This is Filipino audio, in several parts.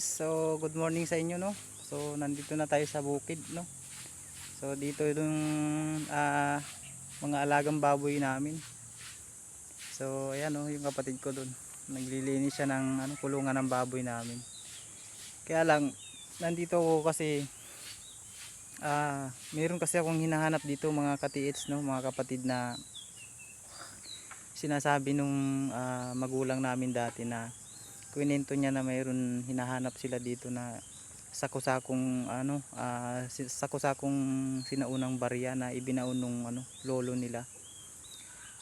guys, so good morning sa inyo, no. So nandito na tayo sa bukid, no. So dito yung mga alagang baboy namin. So ayan, no, yung kapatid ko doon, naglilinis siya ng kulungan ng baboy namin. Kaya lang nandito ako kasi meron kasi akong hinahanap dito mga katiits, no, mga kapatid, na sinasabi nung magulang namin dati na kwento niya na mayroon hinahanap sila dito na sakusakong sakusakong sinaunang barya na ibinaon nung lolo nila.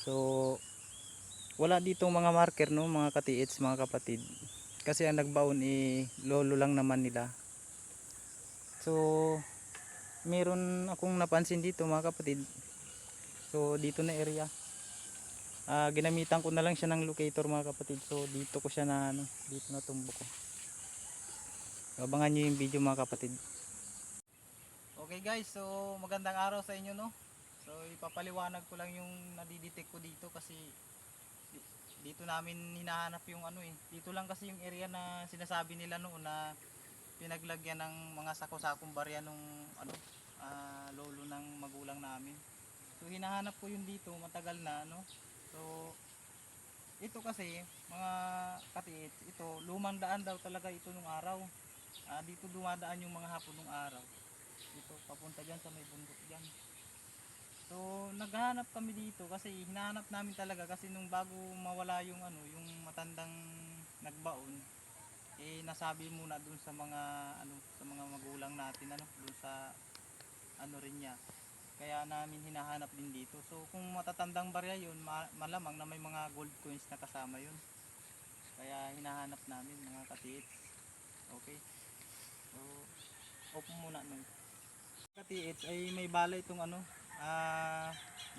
So wala dito mga marker, no, mga katiits, mga kapatid, kasi ang nagbaon lolo lang naman nila. So meron akong napansin dito mga kapatid. So dito na area, ginamitan ko na lang siya ng locator mga kapatid. So dito ko siya dito na tumbok ko. Abangan nyo yung video mga kapatid. Okay guys, so magandang araw sa inyo, no. So ipapaliwanag ko lang yung nadidetect ko dito kasi dito namin hinahanap yung dito lang kasi yung area na sinasabi nila noon na pinaglagyan ng mga sako-sakong barya nung lolo ng magulang namin. So hinahanap ko yun dito matagal na, no. So ito kasi mga katiits, ito lumang daan daw talaga ito nung araw. Dito dumadaan yung mga hapon nung araw. Dito papunta dyan sa may bundok dyan. So naghahanap kami dito kasi hinahanap namin talaga kasi nung bago mawala yung yung matandang nagbaon, nasabi muna dun sa mga sa mga magulang natin dun sa rin niya. Kaya namin hinahanap din dito. So kung matatandang barya yun, malamang na may mga gold coins na kasama yun. Kaya hinahanap namin mga katiits. Okay. So off muna nun. Katiits ay may bala itong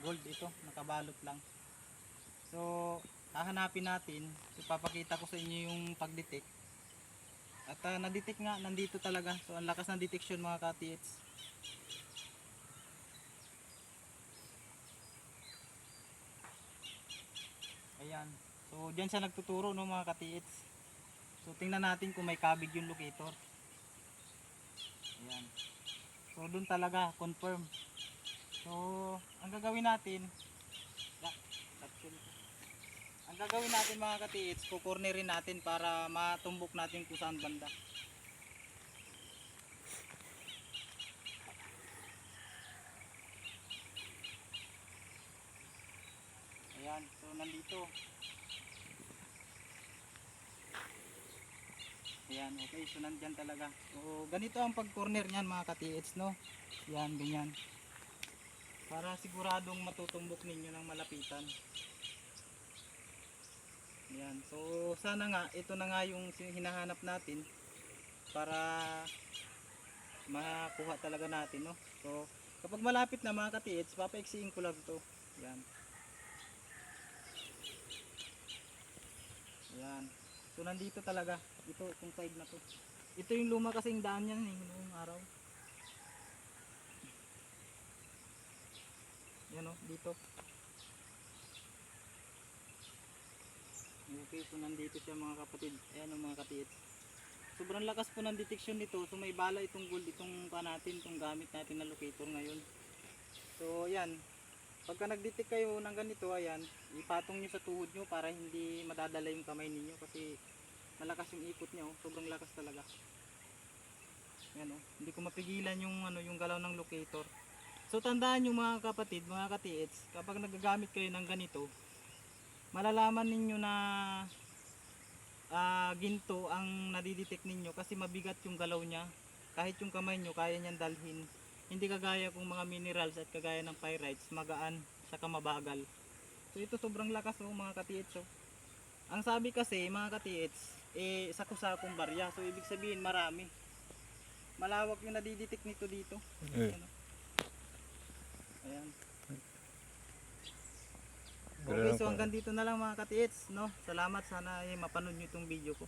gold ito, nakabalot lang. So hahanapin natin. So papakita ko sa inyo yung pag-detect. At na-detect nga, nandito talaga. So ang lakas ng detection mga katiits. Ayan. So diyan siya nagtuturo, no, mga katiits. So tingnan natin kung may kabig yung locator. Ayan. So doon talaga confirm. So ang gagawin natin, mga katiits, kukornerin natin para matumbok natin kung saan banda. Ayan, so nandito. Ayan, okay, so nandyan talaga. So ganito ang pag-corner niyan mga katiits, no. Yan, ganyan. Para siguradong matutumbok ninyo ng malapitan. Ayan, so sana nga, ito na nga yung hinahanap natin para makuha talaga natin, no. So kapag malapit na mga katiits, papaiksiin ko lang to. Ayan. Ayan. So nandito talaga, ito itong side na to. Ito yung luma kasing daan yan noong araw. Yan o, dito. Okay, so nandito siya mga kapatid. Ayan o mga katiits. Sobrang lakas po ng detection nito. So may bala itong gold, itong itong gamit natin na locator ngayon. So ayan, pagka nag-detect kayo ng ganito, ayan, ipatong nyo sa tuhod nyo para hindi madadala yung kamay ninyo kasi malakas yung ikot niya, oh. Sobrang lakas talaga. Ayan, oh. Hindi ko mapigilan yung yung galaw ng locator. So tandaan nyo mga kapatid, mga katiits, kapag nagagamit kayo ng ganito, malalaman ninyo na ginto ang nadidetect ninyo kasi mabigat yung galaw niya. Kahit yung kamay nyo kaya niyang dalhin. Hindi kagaya kung mga minerals at kagaya ng pyrites, magaan saka mabagal. So ito sobrang lakas, oh, mga katiits, oh. Ang sabi kasi mga katiits, saku-sakong barya. So ibig sabihin marami. Malawak yung nadidetect nito dito. Ayan, oh. Ayan. Okay, so hanggang dito na lang mga katiits, no. Salamat, sana mapanood nyo itong video ko.